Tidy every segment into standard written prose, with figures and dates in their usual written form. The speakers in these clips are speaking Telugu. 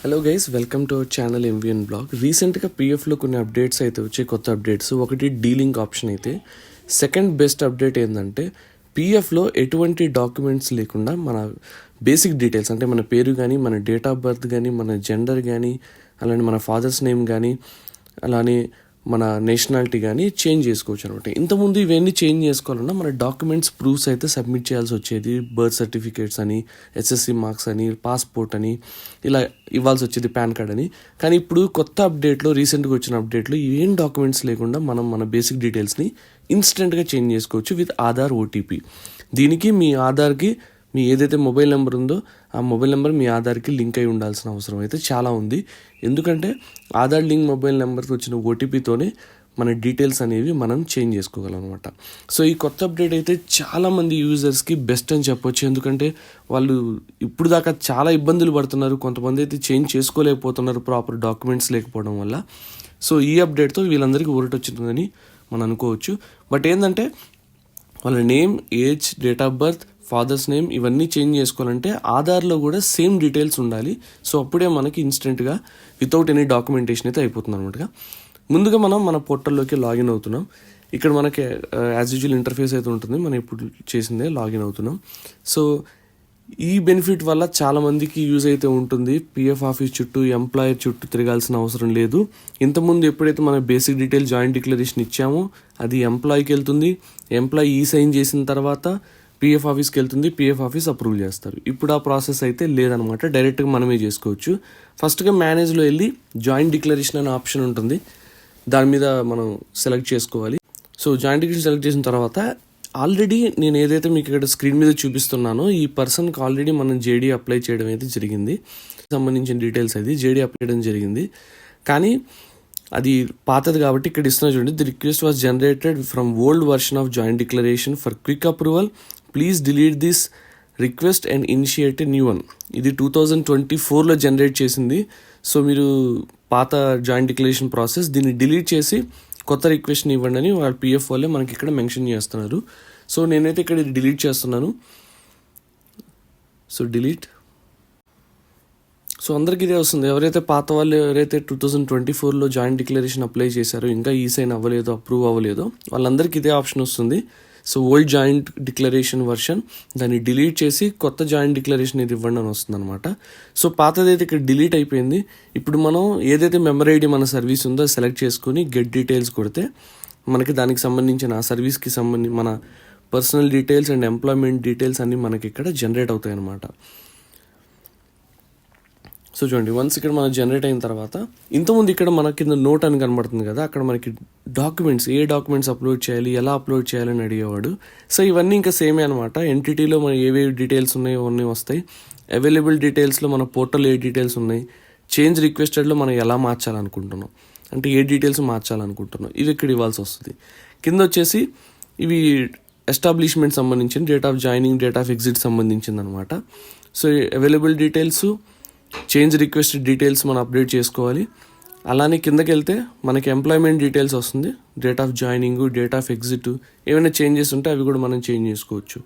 Hello guys, welcome to our channel MVN blog. రీసెంట్గా పీఎఫ్లో కొన్ని అప్డేట్స్ అయితే వచ్చాయి, కొత్త అప్డేట్స్. ఒకటి డీలింక్ ఆప్షన్ అయితే, సెకండ్ బెస్ట్ అప్డేట్ ఏంటంటే పీఎఫ్లో ఎటువంటి డాక్యుమెంట్స్ లేకుండా మన బేసిక్ డీటెయిల్స్ అంటే మన పేరు కానీ, మన డేట్ ఆఫ్ బర్త్ కానీ, మన జెండర్ కానీ, అలానే మన ఫాదర్స్ నేమ్ కానీ, అలానే మన నేషనాలిటీ కానీ చేంజ్ చేసుకోవచ్చు అనమాట. ఇంతకుముందు ఇవన్నీ చేంజ్ చేసుకోవాలన్నా మన డాక్యుమెంట్స్ ప్రూఫ్స్ అయితే సబ్మిట్ చేయాల్సి వచ్చేది. బర్త్ సర్టిఫికేట్స్ అని, ఎస్ఎస్సి మార్క్స్ అని, పాస్పోర్ట్ అని ఇలా ఇవ్వాల్సి వచ్చేది, పాన్ కార్డ్ అని. కానీ ఇప్పుడు కొత్త అప్డేట్లో, రీసెంట్గా వచ్చిన అప్డేట్లో ఏం డాక్యుమెంట్స్ లేకుండా మనం మన బేసిక్ డీటెయిల్స్ని ఇన్స్టెంట్గా చేంజ్ చేసుకోవచ్చు విత్ ఆధార్ ఓటీపీ. దీనికి మీ ఆధార్కి మీ ఏదైతే మొబైల్ నెంబర్ ఉందో ఆ మొబైల్ నెంబర్ మీ ఆధార్కి లింక్ అయి ఉండాల్సిన అవసరం అయితే చాలా ఉంది. ఎందుకంటే ఆధార్ లింక్ మొబైల్ నెంబర్కి వచ్చిన ఓటీపీతోనే మన డీటెయిల్స్ అనేవి మనం చేంజ్ చేసుకోగలం అనమాట. సో ఈ కొత్త అప్డేట్ అయితే చాలామంది యూజర్స్కి బెస్ట్ అని చెప్పొచ్చు. ఎందుకంటే వాళ్ళు ఇప్పుడు దాకా చాలా ఇబ్బందులు పడుతున్నారు. కొంతమంది అయితే చేంజ్ చేసుకోలేకపోతున్నారు ప్రాపర్ డాక్యుమెంట్స్ లేకపోవడం వల్ల. సో ఈ అప్డేట్తో వీళ్ళందరికీ ఊరటొచ్చిందని మనం అనుకోవచ్చు. బట్ ఏంటంటే వాళ్ళ name, age, date of birth, father's name ఇవన్నీ చేంజ్ చేసుకోవాలంటే ఆధార్లో కూడా సేమ్ డీటెయిల్స్ ఉండాలి. సో అప్పుడే మనకి ఇన్స్టెంట్గా వితౌట్ ఎనీ డాక్యుమెంటేషన్ అయితే అయిపోతుంది అనమాట. ముందుగా మనం మన పోర్టల్లోకి లాగిన్ అవుతున్నాం. ఇక్కడ మనకి యాజ్ యూజువల్ ఇంటర్ఫేస్ అయితే ఉంటుంది. మనం ఇప్పుడు చేసిందే లాగిన్ అవుతున్నాం. సో ఈ బెనిఫిట్ వల్ల చాలామందికి యూజ్ అయితే ఉంటుంది. పిఎఫ్ ఆఫీస్ చుట్టూ, ఎంప్లాయర్ చుట్టూ తిరగాల్సిన అవసరం లేదు. ఇంతకుముందు ఎప్పుడైతే మన బేసిక్ డీటెయిల్ జాయింట్ డిక్లరేషన్ ఇచ్చామో అది ఎంప్లాయీకి వెళ్తుంది. ఎంప్లాయీ ఈ సైన్ చేసిన తర్వాత పిఎఫ్ ఆఫీస్కి వెళ్తుంది. పిఎఫ్ ఆఫీస్ అప్రూవ్ చేస్తారు. ఇప్పుడు ఆ ప్రాసెస్ అయితే లేదనమాట. డైరెక్ట్గా మనమే చేసుకోవచ్చు. ఫస్ట్గా మేనేజ్లో వెళ్ళి జాయింట్ డిక్లరేషన్ అనే ఆప్షన్ ఉంటుంది. దాని మీద మనం సెలెక్ట్ చేసుకోవాలి. సో జాయింట్ డిక్లరేషన్ సెలెక్ట్ చేసిన తర్వాత ఆల్రెడీ నేను ఏదైతే మీకు ఇక్కడ స్క్రీన్ మీద చూపిస్తున్నానో ఈ పర్సన్కి ఆల్రెడీ మనం జేడీ అప్లై చేయడం అయితే జరిగింది. సంబంధించిన డీటెయిల్స్ అది జేడీ అప్లై చేయడం జరిగింది. కానీ అది పాతది కాబట్టి ఇక్కడ ఇస్తున్నా చూడండి. The request was generated from old version of joint declaration for quick approval. Please delete this request and initiate new one. ఇది 2024లో జనరేట్ చేసింది. సో మీరు పాత జాయింట్ డిక్లరేషన్ ప్రాసెస్ దీన్ని డిలీట్ చేసి కొత్త రిక్వెస్ట్ని ఇవ్వండి అని వాళ్ళ పిఎఫ్ వాళ్ళే మనకి ఇక్కడ మెన్షన్ చేస్తున్నారు. సో నేనైతే ఇక్కడ డిలీట్ చేస్తున్నాను. So delete. సో అందరికీ ఇదే వస్తుంది. ఎవరైతే పాత వాళ్ళు ఎవరైతే 2024లో జాయింట్ డిక్లరేషన్ అప్లై చేశారో, ఇంకా ఈ సైన్ అవ్వలేదో, అప్రూవ్ అవ్వలేదో వాళ్ళందరికీ ఇదే ఆప్షన్ వస్తుంది. So old joint declaration version దాన్ని డిలీట్ చేసి కొత్త జాయింట్ డిక్లరేషన్ ఇది ఇవ్వండి అని వస్తుంది అనమాట. సో పాతదైతే ఇక్కడ డిలీట్ అయిపోయింది. ఇప్పుడు మనం ఏదైతే మెంబర్ ఐడి మన సర్వీస్ ఉందో సెలెక్ట్ చేసుకుని గెట్ డీటెయిల్స్ కొడితే మనకి దానికి సంబంధించిన ఆ సర్వీస్కి సంబంధించి మన personal details and employment details అన్నీ మనకి ఇక్కడ జనరేట్ అవుతాయి అన్నమాట. సో చూడండి, వన్స్ ఇక్కడ మనం జనరేట్ అయిన తర్వాత ఇంతకుముందు ఇక్కడ మన కింద నోట్ అని కనబడుతుంది కదా, అక్కడ మనకి డాక్యుమెంట్స్, ఏ డాక్యుమెంట్స్ అప్లోడ్ చేయాలి, ఎలా అప్లోడ్ చేయాలని అడిగేవాడు. సో ఇవన్నీ ఇంకా సేమే అనమాట. ఎంటిటీలో మన ఏవేవి డీటెయిల్స్ ఉన్నాయో అన్నీ వస్తాయి. అవైలబుల్ డీటెయిల్స్లో మన పోర్టల్ ఏ డీటెయిల్స్ ఉన్నాయి, చేంజ్ రిక్వెస్టెడ్లో మనం ఎలా మార్చాలనుకుంటున్నాం, అంటే ఏ డీటెయిల్స్ మార్చాలనుకుంటున్నాం, ఇవి ఇక్కడ ఇవ్వాల్సి వస్తుంది. కింద వచ్చేసి ఇవి ఎస్టాబ్లిష్మెంట్ సంబంధించిన, date of joining, date of exit సంబంధించింది అనమాట. So available details, change request details మనం అప్డేట్ చేసుకోవాలి. అలానే కిందకి వెళ్తే మనకి ఎంప్లాయ్మెంట్ డీటెయిల్స్ వస్తుంది. Date of joining, date of exit, ఏమైనా చేంజెస్ ఉంటే అవి కూడా మనం చేంజ్ చేసుకోవచ్చు.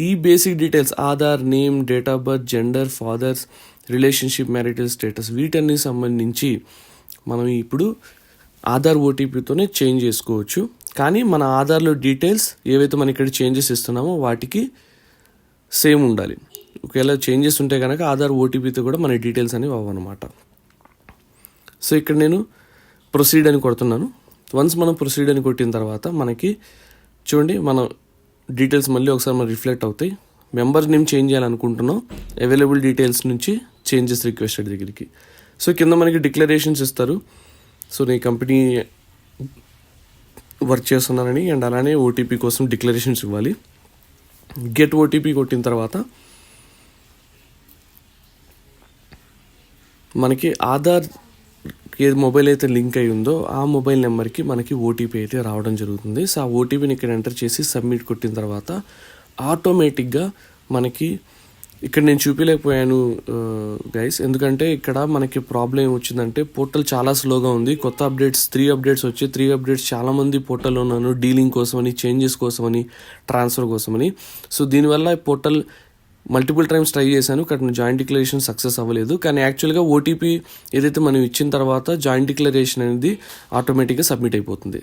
ఈ basic details Aadhaar, name, date of birth, gender, father's, relationship, marital status వీటన్ని సంబంధించి మనం ఇప్పుడు ఆధార్ ఓటీపీతోనే చేంజ్ చేసుకోవచ్చు. కానీ మన ఆధార్లో డీటెయిల్స్ ఏవైతే మనం ఇక్కడ చేంజెస్ ఇస్తున్నామో వాటికి సేమ్ ఉండాలి. ఒకవేళ చేంజెస్ ఉంటే కనుక ఆధార్ ఓటీపీతో కూడా మన డీటెయిల్స్ అనేవి అవ్వనమాట. సో ఇక్కడ నేను ప్రొసీడ్ అని కొడుతున్నాను. వన్స్ మనం ప్రొసీడ్ అని కొట్టిన తర్వాత మనకి చూడండి మన డీటెయిల్స్ మళ్ళీ ఒకసారి మనం రిఫ్లెక్ట్ అవుతాయి. మెంబర్ నేమ్ చేంజ్ చేయాలనుకుంటున్నాం, అవైలబుల్ డీటెయిల్స్ నుంచి చేంజెస్ రిక్వెస్టెడ్ దగ్గరికి. సో కింద మనకి డిక్లరేషన్స్ ఇస్తారు. సో నేను కంపెనీ వర్క్ చేస్తున్నానని అండ్ అలానే ఓటీపీ కోసం డిక్లరేషన్స్ ఇవ్వాలి. గెట్ ఓటీపీ కొట్టిన తర్వాత మనకి ఆధార్ ఏ మొబైల్ అయితే లింక్ అయి ఉందో ఆ మొబైల్ నెంబర్కి మనకి ఓటీపీ అయితే రావడం జరుగుతుంది. సో ఆ ఓటీపీని ఇక్కడ ఎంటర్ చేసి సబ్మిట్ కొట్టిన తర్వాత ఆటోమేటిక్గా మనకి ఇక్కడ నేను చూపించలేకపోయాను గైస్, ఎందుకంటే ఇక్కడ మనకి ప్రాబ్లం ఏమొచ్చిందంటే పోర్టల్ చాలా స్లోగా ఉంది. కొత్త అప్డేట్స్ 3 అప్డేట్స్ వచ్చి 3 అప్డేట్స్ చాలామంది పోర్టల్లో ఉన్నాను, డీలింగ్ కోసమని, చేంజెస్ కోసమని, ట్రాన్స్ఫర్ కోసమని. సో దీనివల్ల పోర్టల్ మల్టిపుల్ టైమ్స్ ట్రై చేశాను, కానీ జాయింట్ డిక్లరేషన్ సక్సెస్ అవ్వలేదు. కానీ యాక్చువల్గా ఓటీపీ ఏదైతే మనం ఇచ్చిన తర్వాత జాయింట్ డిక్లరేషన్ అనేది ఆటోమేటిక్గా సబ్మిట్ అయిపోతుంది.